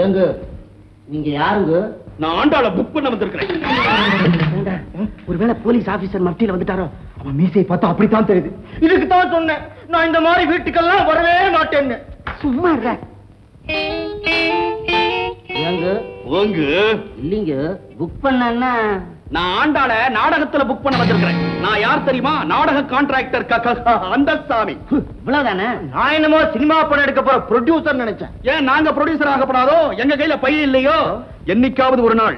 ஏங்க நீங்க யாருங்க? நான் ஆண்டாள புக் பண்ண வந்திருக்கிறேன். ஒருவேளை போலீஸ் ஆபீசர் மத்தியில வந்துட்டாரோ? அவன் மீசையை பார்த்தா அப்படித்தான் தெரியுது. இதுக்கு தான் சொன்னேன், நான் இந்த மாதிரி வீட்டுக்கெல்லாம் வரவே மாட்டேன்னு. சும்மா இருக்க. ஏங்க ஓங்க இல்லீங்க, புக் பண்ணா நான் ஆண்டாள நாடகத்துல புக் பண்ண வந்திருக்கிறேன். நான் யார் தெரியுமா? நாடக கான்ட்ராக்டர் அந்த சாமி. இவ்வளவுதானே? நான் என்னமோ சினிமா படம் எடுக்க போற ப்ரொடியூசர் நினைச்சேன். ஏன் நாங்க ப்ரொடியூசர் ஆகப்படாதோ? எங்க கையில பைய இல்லையோ? என்னைக்காவது ஒரு நாள்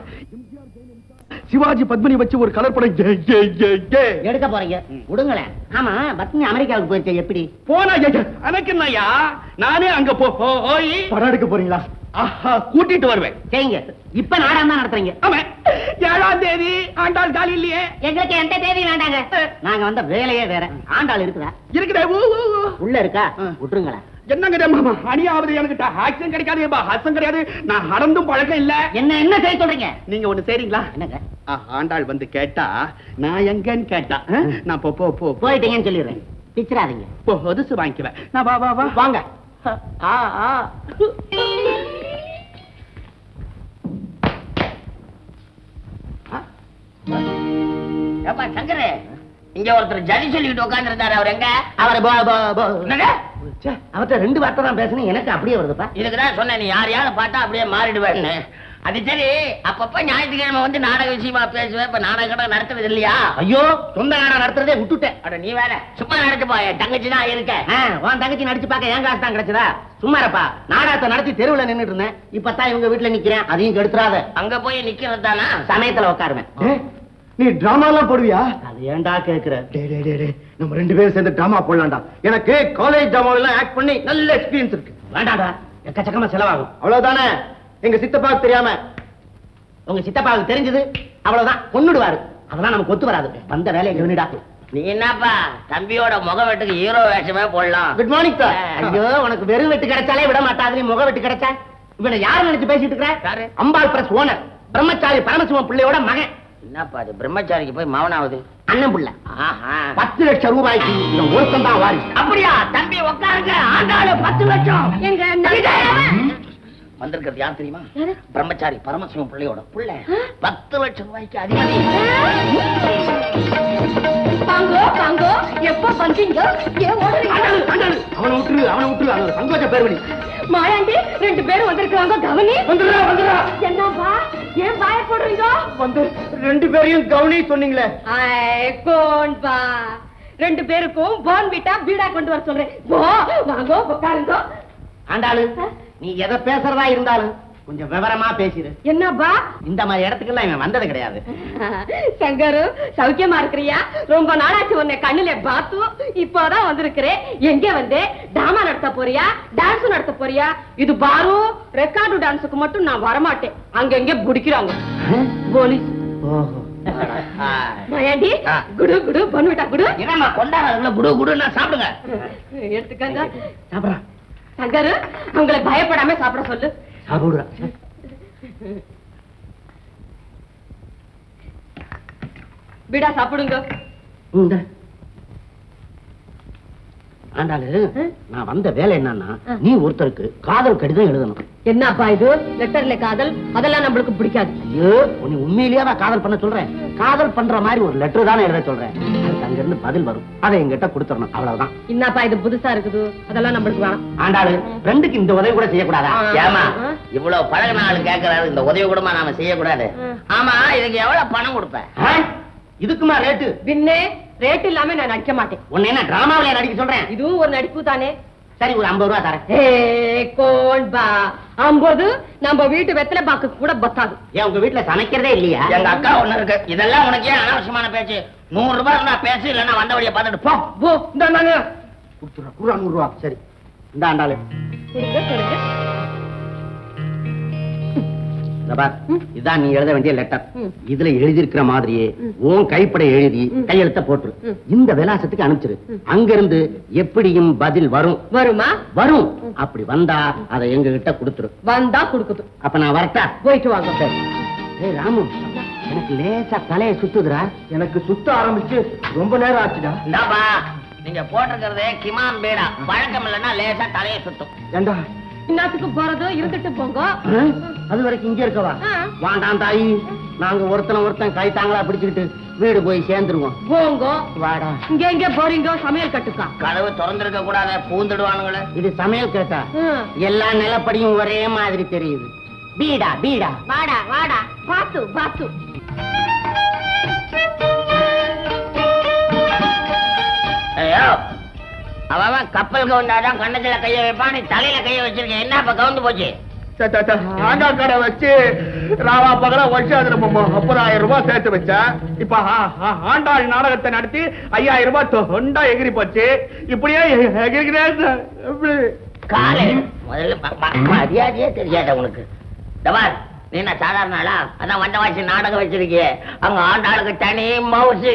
சிவாஜி பத்மினி வச்சு ஒரு கலர் படம் எடுக்க போறீங்க? விடுங்களேன். ஆமா, பத்மினி அமெரிக்காவுக்கு போயிருக்க எப்படி போனா? எனக்கு என்னையா, நானே அங்க போய் படம் எடுக்க போறீங்களா? கூட்டிட்டு வருவேன். சரிங்க. இப்ப நாடகம் தான் நடத்துறீங்க. ஆமா, 7ஆம் தேதி ஆண்டாள் காலி இல்லையே. எங்களுக்கு எந்த தேதி வேண்டாங்க. நாங்க வந்த வேலையே வேற. ஆண்டாள் இருக்குதா? இருக்குதே. உள்ள இருக்கா? விட்டுருங்களேன். என்னங்க அணியாவது எனக்கு ஆக்சன் கிடைக்காது, ஹாசம் கிடையாது. நான் நடந்தும் பழக்கம் இல்ல. என்ன செய்ய சொல்றீங்க? நீங்க ஒண்ணு செய்றீங்களா? என்னங்க? ஆண்டாள் வந்து கேட்டா நான் எங்கன்னு கேட்டா நான் போயிட்டீங்கன்னு சொல்லிடுறேன். பிச்சிராதீங்க. ஒதுசு வாங்கிக்குவேன். நான் வா வா வா வாங்க. சங்கரே, இங்க ஒருத்தர் ஜதி சொல்லிட்டு உட்கார்ந்து இருந்தாரு. அவர் எங்க? அவர்கிட்ட 2 வார்த்தை தான் பேசுனேன், எனக்கு அப்படியே வருதுப்பா. இதுக்குதான் சொன்னேன், நீ யாரையாவது பார்த்தா அப்படியே மாறிடுவேன்னு. அது சரி, அப்பப்ப ஞாயிற்றுக்கிழமை வந்து நாடக விஷயமா பேசுவேன். இப்ப நாடகம் நடத்துறது இல்லையா? ஐயோ, சொந்த நாடகம் நடத்துறதே விட்டுட்டேன். அட நீ வேற சும்மா நடத்து போய. தங்கச்சி தான் இருக்க. உன் தங்கச்சி நடிச்சு பார்க்க என் காசு தான் கிடைச்சதா? சும்மாரப்பா, நாடகத்தை நடத்தி தெருவுல நின்னுட்டு இருந்தேன். இப்பதான் இவங்க வீட்டுல நிக்கிறேன். அதையும் கெடுத்துறாத. அங்க போய் நிக்கிறது தானா? சமயத்துல உட்காருவேன். நீ டிராமா எல்லாம் போடுவியா? அது ஏன்டா கேக்குற? நம்ம 2 பேரும் சேர்ந்து டிராமா போடலாம்டா. எனக்கு காலேஜ் டிராமாவெல்லாம் ஆக்ட் பண்ணி நல்ல எக்ஸ்பீரியன்ஸ் இருக்கு. வேண்டாடா, எக்கச்சக்கமா செலவாகும். அவ்வளவுதானே? எங்க சித்தப்பாவுக்கு தெரியாம. உங்க சித்தப்பாவுக்கு தெரிஞ்சது அவ்வளவுதான், கொன்னுடுவாரு. அதெல்லாம் நமக்கு ஒத்து வராது. வந்த வேலையை கவனிடா. நீ என்னப்பா தம்பியோட முக வெட்டுக்கு ஹீரோ வேஷமே போடலாம். Good morning sir. ஐயோ, உனக்கு வெறும் வெட்டு கிடைச்சாலே விட மாட்டாது, முக வெட்டு கிடைச்சா? இவனை யாரு நினைச்சு பேசிட்டு இருக்கிற? அம்பாள் பிரஸ் ஓனர் பிரம்மச்சாரி பரமசிவம் பிள்ளையோட மகன். என்னப்பா அது பிரம்மச்சாரிக்கு போய் மவனாவது? அண்ணன் புள்ள. 10 லட்சம் ரூபாய்க்கு ஒருத்தம் தான் வாரி. அப்படியா? தம்பி உட்காருங்க. ஆண்டாளு 10 லட்சம். வந்திருக்கிறது யார் தெரியுமா? பிரம்மச்சாரி பரமசிவம் பிள்ளையோட புள்ள. 10 லட்சம் ரூபாய்க்கு அதிகாரி. எப்ப வந்தீங்க? அவனை விட்டுரு. சந்தோஷ பேர்வழி மாயாண்டி 2 பேரும் வந்திருக்காங்க. கவனி. வந்துடுறா. என்னப்பா, ஏன் பயப்படுறீங்க? வந்து 2 பேரையும் கவனி சொன்னீங்களே. கோன்பா 2 பேருக்கும் போன்விட்டா பீடா கொண்டு வர சொல்றேன். வாங்கோ உட்காருங்க. ஆண்டாளு, நீ எதை பேசுறதா இருந்தாலும் கொஞ்சம் விவரமா பேசிடு. என்னப்பா? இந்த மாதிரி இடத்துக்கெல்லாம் இவன் வந்தது கிடையாது. சங்கரு, சௌக்கியமா இருக்கிறியா? ரொம்ப நாளாச்சு உன்னை கண்ணுல பார்த்து. இப்போதான் வந்திருக்கிறேன். எங்க வந்து டிராமா நடத்த போறியா, டான்ஸ் நடத்த போறியா? இது பாரு, ரெக்கார்டு டான்ஸுக்கு மட்டும் நான் வரமாட்டேன். அங்க எங்க குடிக்கிறாங்க போலீஸ். மாயாண்டி, குடு குடு பொன்விட்டா குடு. என்னம்மா கொண்டாடுறதுல குடு குடுன்னா சாப்பிடுங்க. எடுத்துக்கங்க. சாப்பிடுறா. சங்கரு, உங்களை பயப்படாம சாப்பிட சொல்லு. சாப்பிடுறா. விடா சாப்பிடுங்க. ஆண்டாளு, நான் வந்த வேலை என்னன்னா, நீ ஒருத்தருக்கு காதல் கடிதம் எழுதணும். என்னப்பா இது? லெட்டர்ல காதல் அதெல்லாம் நம்மளுக்கு பிடிக்காது. ஐயோ, உன்னை உண்மையிலேயே நான் காதல் பண்ண சொல்றேன். காதல் பண்ற மாதிரி ஒரு லெட்டர் தானே எழுத சொல்றேன். அதுக்கு அங்க இருந்து பதில் வரும், அதை என்கிட்ட கொடுத்துடணும். அவ்வளவுதான். என்னப்பா இது புதுசா இருக்குது? அதெல்லாம் நம்மளுக்கு வேணாம். ஆண்டாளு, ஃப்ரெண்டுக்கு இந்த உதவி கூட செய்யக்கூடாதா? ஏமா இவ்வளவு பழகின ஆளு கேட்கறாரு, இந்த உதவி கூடமா நாம செய்யக்கூடாது? ஆமா, இதுக்கு எவ்வளவு பணம் கொடுப்பேன்? இதுக்குமா ரேட்டு? பின்னே ரேட் இல்லாம நான் நடிக்க மாட்டேன். உன்னை என்ன டிராமாவில நடிக்க சொல்றேன்? இதுவும் ஒரு நடிப்பு தானே. சரி, ஒரு 50 ரூபா தரேன். கோன்பா 50 நம்ம வீட்டு வெத்தலை பாக்கு கூட பத்தாது. ஏன் உங்க வீட்டுல சமைக்கிறதே இல்லையா? எங்க அக்கா ஒண்ணு இருக்கு. இதெல்லாம் உனக்கு ஏன் அனாவசியமான பேச்சு? 100 ரூபாய் இருந்தா பேசு, இல்லன்னா வந்த வழியை பார்த்துட்டு போ. போ. இந்தாங்க. கொடுத்துறா. 100 ரூபா. சரி, இந்த ஆண்டாளு. இதான் நீ எழுத வேண்டிய லெட்டர். இதுல எழுதியிருக்கிற மாதிரியே உன் கைப்படை எழுதி கையெழுத்த போட்டுரு. இந்த விலாசத்துக்கு அனுப்பிச்சிரு. அங்க இருந்து எப்படியும் பதில் வரும். வருமா? வரும். அப்படி வந்தா அதை எங்க கிட்ட கொடுத்துரு. வந்தா கொடுக்குது. அப்ப நான் வரட்டா? போயிட்டு வாங்க. ஏய் ராமு, எனக்கு லேசா தலையை சுத்துதுரா. எனக்கு சுத்த ஆரம்பிச்சு ரொம்ப நேரம் ஆச்சுடா. இந்தாப்பா, நீங்க போட்டிருக்கிறதே கிமான் பீடா. பழக்கம் இல்லைன்னா லேசா தலையை சுத்தும். ஏண்டா, இன்னத்துக்கு போறது இருந்துட்டு போங்க. அது வரைக்கும் இங்க இருக்கவா? வாண்டாம் தாயி, நாங்க ஒருத்தன் கை தாங்களா பிடிச்சுக்கிட்டு வீடு போய் சேர்ந்துருவோம். போங்க. வாடா. இங்க எங்க போறீங்க? சமையல் கட்டுக்கா? கதவு திறந்திருக்க கூடாத, பூந்துடுவானுங்களே. இது சமையல் கேட்டா எல்லா நிலப்படியும் ஒரே மாதிரி தெரியுது. பீடா பீடா. வாடா வாடா. பாத்து பாத்து. ஐயோ, அவன் கப்பல் கவுண்டாதான் கண்ணத்துல கைய வைப்பான், நீ தலையில கைய வச்சிருக்க. என்ன இப்ப கவுந்து போச்சு? ஆண்டா கடை வச்சு ராவா பகல வருஷம் அதுல 30,000 ரூபாய் சேர்த்து வச்சேன். இப்ப ஆண்டாள் நாடகத்தை நடத்தி 5,000 ரூபாய் தொண்டா எகிரி போச்சு. இப்படியே எகிரிக்கிறேன். காலை முதல்ல மரியாதையே தெரியாத உனக்கு. தவார், நீ என்ன சாதாரண ஆளா? அதான் வண்டவாசி நாடகம் வச்சிருக்கிய, அங்க ஆண்டாளுக்கு தனி மவுசு.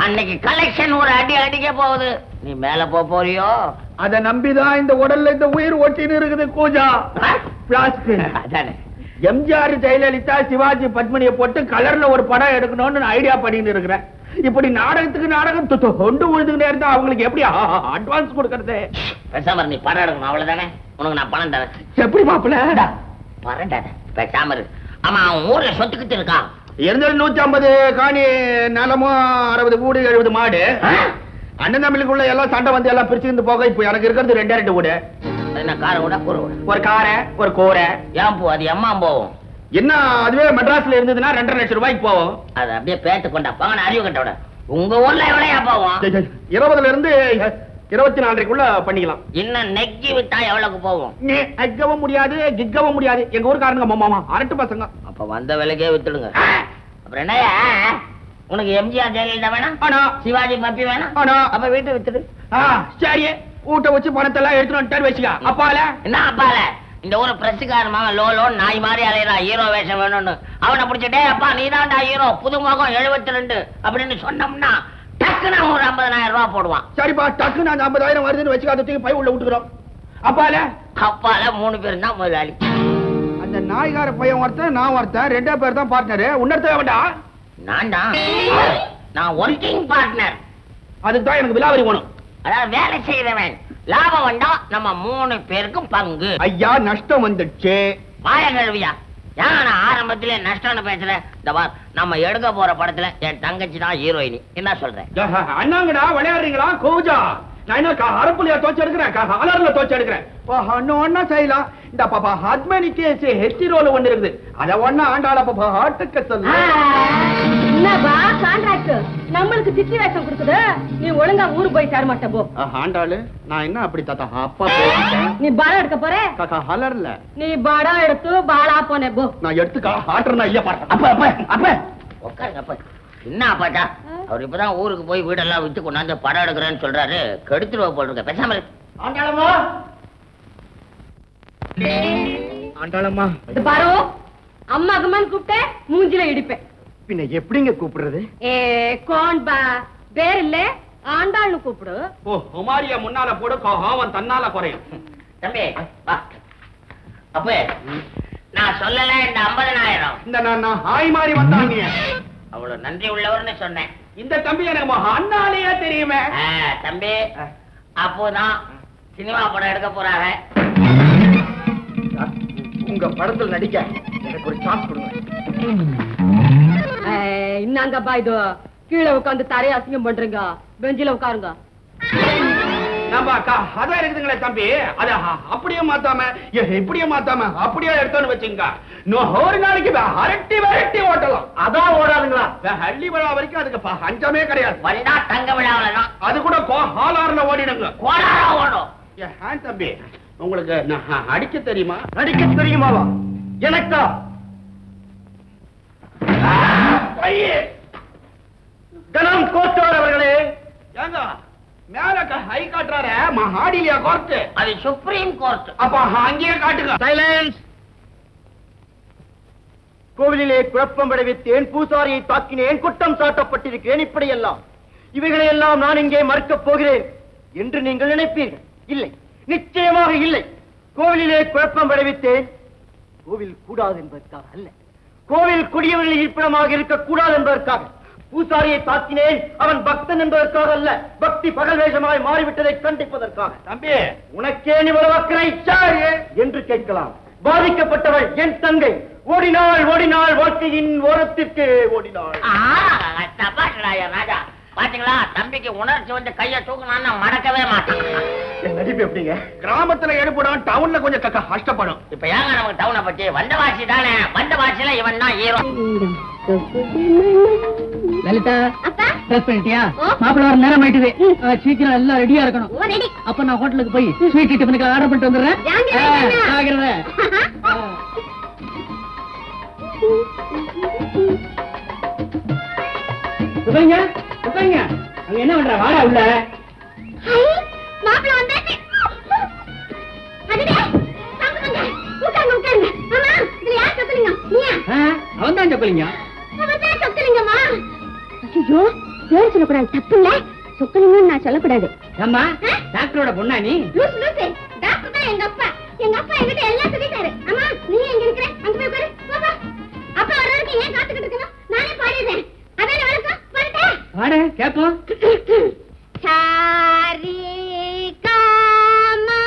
அன்னைக்கு கலெக்ஷன் ஒரு அடி அடிக்க போகுது. நீ மேல போறியோ? அத நம்பிதான் இந்த உடல்ல இந்த உயிர் ஒட்டின்னு இருக்குது. கூஜா அதானே. எம்ஜிஆர், ஜெயலலிதா, சிவாஜி, பத்மினியை போட்டு கலர்ல ஒரு படம் எடுக்கணும்னு ஐடியா பண்ணிட்டு இருக்கிறேன். இப்படி நாடகத்துக்கு நாடகம் தொண்டு விழுதுகிட்டே இருந்தா அவங்களுக்கு எப்படி அட்வான்ஸ் கொடுக்கறது? பேசாம நீ படம் எடுக்கணும், அவ்வளவுதானே. உனக்கு நான் பணம் தரேன். எப்படி மாப்பிள்ள? பரண்டாத பேசாம இரு. ஆமா, அவன் ஊர்ல சொத்துக்கிட்டு இருக்கான். இருந்தது 150 காணி நிலமும் 60 கூடு 70 மாடு. அண்ணன் தம்பிக்குள்ள எல்லாம் சண்டை வந்து எல்லாம் பிரிச்சுக்கிட்டு போக இப்ப எனக்கு இருக்கிறது 2 கூடு. என்ன காரை விட கூரை விட? ஒரு காரை ஒரு கூரை. ஏன் போ, அது எம்மா போவோம். என்ன அதுவே மெட்ராஸ்ல இருந்ததுன்னா 2.5 லட்சம் ரூபாய்க்கு போவோம். அது அப்படியே பேத்து கொண்டா பங்கன அறிவு கட்டோட. உங்க ஊர்ல எவ்வளவு போவோம்? 20ல இருந்து 24க்குள்ள பண்ணிக்கலாம். இன்னும் நெக்கி விட்டா எவ்வளவுக்கு போவோம்? அக்கவும் முடியாது, கிக்கவும் முடியாது. எங்க ஊருக்காரங்க மாமா அரட்டு பசங்க. அப்ப வந்த விலைக்கே வித்துடுங்க. அப்புறம் என்ன, உனக்கு எம்ஜிஆர் ஜெயலலிதா வேணாம்? ஆனா சிவாஜி மப்பி வேணாம்? ஆனா அப்ப வீட்டை வித்துடு. சரி, ஊட்ட வச்சு பணத்தை எல்லாம் எடுத்துட்டு வச்சுக்க. அப்பால என்ன அப்பால? இந்த ஊரு பிரசுக்காரன் மாவன் லோலோ நாய் மாதிரி அலையிறா, ஹீரோ வேஷம் வேணும்னு. அவனை பிடிச்சிட்டே, அப்பா நீ தான்டா ஹீரோ, புது முகம் 72 அப்படின்னு சொன்னோம்னா டக்குன்னு ஒரு 50,000 ரூபாய் போடுவான். சரிப்பா, டக்குன்னு அந்த 50,000 வருதுன்னு வச்சுக்க, அதை தூக்கி பை உள்ள விட்டுக்கிறோம். அப்பால 3 பேர் தான் முதலாளி. அந்த நாய்கார பையன் ஒருத்தன், நான் ஒருத்தன், 2 பேர் தான் பார்ட்னரு. உன்னர்த்த வேண்டாம். நான் ஒர்க்கிங் பார்ட்னர். அதுக்கு தான் எனக்கு விலாவரி வேணும். அதாவது வேலை செய்யறவன். லாபம் வந்தா நம்ம 3 பேருக்கும் பங்கு. ஐயா, நஷ்டம் வந்துடுச்சு. வாய கழுவியா? ஏன் நான் ஆரம்பத்திலே நஷ்டம்னு பேசுறேன்? நம்ம எடுக்க போற படத்துல என் தங்கச்சி தான் ஹீரோயினி. என்ன சொல்றேன்? அண்ணாங்கடா விளையாடுறீங்களா? கோஜா, நான் என்ன அரப்புலையா தோச்சு எடுக்கிறேன், அலர்ல தோச்சு எடுக்கிறேன். ஒன்னா செய்யலாம். இந்த பாப்பா ஹத்மனி கேஸ் ஹெச்சி ரோல் ஒண்ணு இருக்குது, அத ஒன்னா ஆண்டாள பாப்பா ஆட்டுக்க சொல்லு. என்னப்பா கான்ட்ராக்ட் நம்மளுக்கு சித்தி வேஷம் கொடுக்குது, நீ ஒழுங்கா ஊரு போய் சேர மாட்ட போ. ஆண்டாளு, நான் என்ன அப்படி தாத்தா அப்பா பேசிட்டேன். நீ பாடம் எடுக்க போற? காக்கா ஹலர்ல நீ பாடம் எடுத்து பாலா போனே போ. நான் எடுத்துக்கா ஆட்டுறேன். ஐயா பாரு. அப்ப அப்ப அப்ப உட்காருங்க. அப்ப என்ன அப்பாட்டா, அவர் இப்பதான் ஊருக்கு போய் வீடெல்லாம் விட்டு கொண்டாந்து படம் எடுக்கிறேன்னு சொல்றாரு. கெடுத்துருவ போட்டிருக்க. பேசாம ஆண்டாளம்மா, ஆண்டாளம்மா. பாரு, அம்மா அம்மான்னு கூப்பிட்டேன் மூஞ்சில இடிப்பேன். பின்ன எப்படிங்க கூப்பிடுறது? கோன்பா பேர் இல்ல, ஆண்டாள்னு கூப்பிடு. ஓ, உமாரியா முன்னால போடு, அவன் தன்னால குறையும். தம்பி வா. அப்ப நான் சொல்லல இந்த 50,000. இந்த நான் ஹாய் மாதிரி வந்தாங்க. அவ்வளவு நன்றி உள்ளவர்னு சொன்னேன். இந்த தம்பி எனக்கு அண்ணாலேயே தெரியுமே. தம்பி, அப்போதான் சினிமா படம் எடுக்க போறாங்க. உங்க படத்தில் நடிக்க எனக்கு ஒரு சான்ஸ் கொடுங்க. இன்னாங்கப்பா இது கீழே உட்காந்து தரைய அசிங்கம் பண்றீங்க, பெஞ்சில உட்காருங்க. நம்ம அதான் இருக்குதுங்களே தம்பி, அத அப்படியே மாத்தாம இப்படியே மாத்தாம அப்படியே எடுத்தோன்னு வச்சுங்க, ஒரு நாளைக்கு அரட்டி வரட்டி ஓட்டலாம். அதான் ஓடாதுங்களா? ஹள்ளி விழா வரைக்கும் அதுக்கு அஞ்சமே கிடையாது. வந்தா தங்க விழாவில தான். அது கூட ஹாலாறுல ஓடிடுங்க. கோலாரா ஓடும். ஏன் தம்பி, உங்களுக்கு அடிக்க தெரியுமா? அடிக்க தெரியுமாவா? எனக்கா? கணம் கோச்சார் அவர்களே, ஏங்க மேல ஹை காட்டுறாரு, மகாடிலியா கோர்ட்? அது சுப்ரீம் கோர்ட். அப்ப அங்கேயே காட்டுங்க. சைலன்ஸ். கோவிலிலே குழப்பம் விளைவித்தேன், பூசாரியை தாக்கினேன், குற்றம் சாட்டப்பட்டிருக்கிறேன். இப்படியெல்லாம் இவைகளையெல்லாம் நான் இங்கே மறுக்கப் போகிறேன் என்று நீங்கள் நினைப்பீர்கள். இல்லை, நிச்சயமாக இல்லை. கோவிலிலே குழப்பம் விளைவித்தேன், கோவில் கூடாது என்பதற்காக அல்ல, கோவில் குடியவர்கள் இருப்பிடமாக இருக்கக்கூடாது என்பதற்காக. பூசாரியை தாக்கினேன், அவன் பக்தன் என்பதற்காக அல்ல, பக்தி பகல் வேஷமாய் மாறிவிட்டதை கண்டிப்பதற்காக. தம்பி, உனக்கே இவ்வளவு அக்கறை என்று கேட்கலாம். பாதிக்கப்பட்டவள் என் தங்கை. ஓடினாள் ஓடினாள், வாழ்க்கையின் ஓரத்திற்கு ஓடினாள். ராஜா பாத்தீங்களா, தம்பிக்கு உணர்ச்சி வந்து கைய தூக்குனா மறக்கவே மாட்டான். என் நடிப்பு எப்படிங்க? கிராமத்துல எடுப்படும், டவுன்ல கொஞ்சம் கஷ்டப்படும். இப்ப ஏங்க நமக்கு டவுனை பத்தி? வந்தவாசி தானே, வந்தவாசியில இவன் தான் ஹீரோ. லலிதா, ட்ரெஸ் பண்ணிட்டியா? மாப்பிள்ள வர நேரம் ஆயிட்டுது, சீக்கிரம் எல்லாம் ரெடியா இருக்கணும். அப்ப நான் ஹோட்டலுக்கு போய் ஸ்வீட் டிஃபனுக்கு ஆர்டர் பண்ணிட்டு வந்துடுறேன். சுபைங்க, சுபைங்க, அங்க என்ன பண்ற? வாடா உள்ள. மாப்பிள்ள வந்தாச்சு. அவன் தான் சொக்கலிங்க. ஐயோ, பேர் சொல்லக்கூடாது, தப்பு இல்ல. சொக்கலிங்கன்னு நான் சொல்லக்கூடாது. அம்மா, டாக்டரோட பொண்ணா நீ? டாக்டர் தான் எங்க அப்பா. எங்க அப்பா என்கிட்ட எல்லாம் சொல்லிட்டாரு. அம்மா, நீ எங்க இருக்கிற? அங்க போய் உட்காரு. பாப்பா, அப்பா வர்றதுக்கு ஏன் காத்துக்கிட்டு இருக்கணும்? நானே பாடிடுறேன். அதானே வழக்கம். பாடுட்டேன். பாடு கேப்போம். சாரி காமா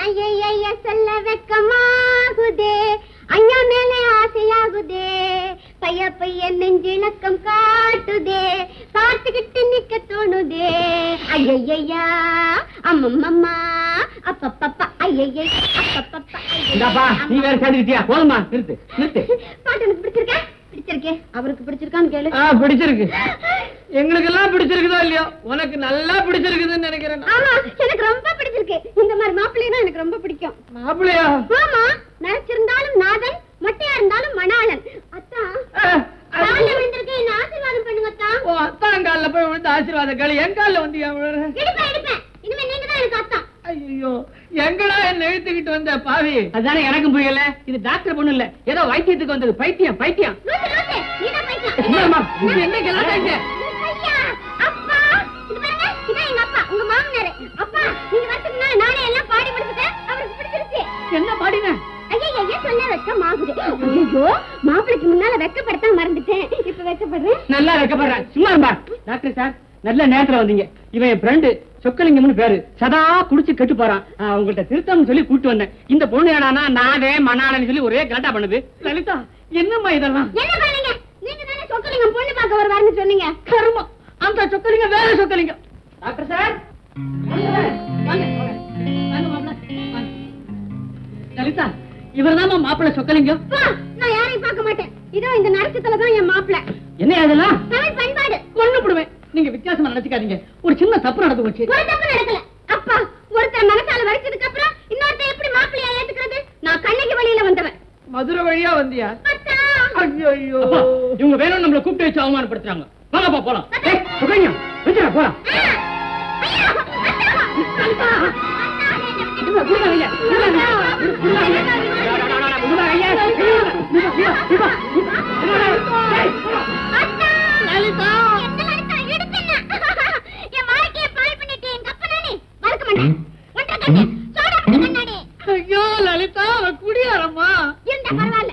ஐய சொல்ல வெக்கமாகுதே, ஐயா மேலே ஆசையாகுதே, பைய பைய நெஞ்சிலக்கம் காட்டுதே, காத்துக்கிட்டு நிக்க தோணுதே, ஐயா அம்மம்மா அப்பப்பப்பா ஐய அப்பப்பப்பா. இந்தாப்பா, நீ வேற சேர்ந்துக்கிட்டியா? போதுமா, நிறுத்து நிறுத்து. பாட்டு எனக்கு பிடிச்சிருக்கா? பிடிச்சிருக்கே. அவருக்கு பிடிச்சிருக்கான்னு கேளு. பிடிச்சிருக்கு. எங்களுக்கு எல்லாம் பிடிச்சிருக்குதோ இல்லையோ, உனக்கு நல்லா பிடிச்சிருக்குதுன்னு நினைக்கிறேன். ஆமா, எனக்கு ரொம்ப பிடிச்சிருக்கு. இந்த மாதிரி மாப்பிள்ளைனா எனக்கு ரொம்ப பிடிக்கும். மாப்பிள்ளையா? ஆமா, நரைச்சிருந்தாலும் நாதன், மொட்டையா இருந்தாலும் மணாளன். அத்தான் கால்ல விழுந்திருக்கேன், என்ன ஆசீர்வாதம் பண்ணுங்க அத்தான். ஓ, அத்தான் கால்ல போய் விழுந்து ஆசீர்வாதம் கேளு. என் கால்ல வந்து எடுப்பேன். இனிமே நீங்க தான் எனக்கு அத்தான். ஐயோ, எங்கடா என்ன இழுத்துக்கிட்டு வந்த பாவி? அதுதானே எனக்கும் புரியல. இது டாக்டர் பொண்ணு இல்ல, ஏதோ வைத்தியத்துக்கு வந்தது. பைத்தியம் பைத்தியம். நீதான் பைத்தியம். இது என்ன கேளாங்க? ஐயா, அப்பா, இது பாருங்க, இதான் எங்க அப்பா, உங்க மாமனாரு. அப்பா, நீங்க வரதுக்கு முன்னால நானே எல்லாம் பாடி முடிச்சுட்டேன். அவருக்கு பிடிச்சிருச்சு. என்ன பாடின? ஐயா சொல்ல வெக்கமாகுது. ஐயோ, மாப்பிளைக்கு முன்னால வெக்கப்படுத்த மறந்துட்டேன். இப்ப வெக்கப்படுறேன். நல்லா வெக்கப்படுறேன். சும்மா இருப்பா. டாக்டர் சார், நல்ல நேரத்துல வந்தீங்க. இவன் என் ஃப்ரெண்டு சொக்கலிங்கம்னு பேரு. சதா குடிச்சு கெட்டு போறான். உங்கள்ட்ட திருத்தம் சொல்லி கூட்டு வந்தேன். இந்த பொண்ணு ஏடானா நானே மண்ணாளன்னு சொல்லி ஒரே கலட்டா பண்ணுது. லலிதா, என்னம்மா இதெல்லாம்? என்ன பண்ணீங்க? நீங்க தானே சொக்கலிங்கம் பொண்ணு பார்க்க வருவாருன்னு சொன்னீங்க. கருமம், அந்த சொக்கலிங்கம் வேற சொக்கலிங்கம். டாக்டர் சார், லலிதா, இவர்தான் மாப்பிள்ளை சொக்கலிங்கம். நான் யாரையும் பார்க்க மாட்டேன். இதோ இந்த நரசத்துலதான் என் மாப்பிள்ளை. என்ன அதெல்லாம்? தமிழ் பண்பாடு. கொண்டு போடுவேன். நீங்க வித்தியாசமா நினைச்சுக்காதீங்க. ஒரு சின்ன தப்பு நடந்து போச்சு. ஒரு தப்பு நடக்கல. அப்பா, ஒருத்தர் மனசால வரைச்சதுக்கு அப்புறம் இன்னொருத்தர் எப்படி மாப்பிள்ளையா ஏத்துக்கிறது? நான் கண்ணகி வழியில வந்தவன். மதுரை வழியா வந்தியா? அத்தா. ஐயோ, இவங்க வேணும் நம்மள கூப்பிட்டு வச்சு அவமானப்படுத்துறாங்க. வாங்கப்பா போலாம். சுகன்யா, வெச்சா போலாம். ஐயா, அத்தா. ஐயோ லலிதா, குடியாரம்மா. பரவாயில்ல,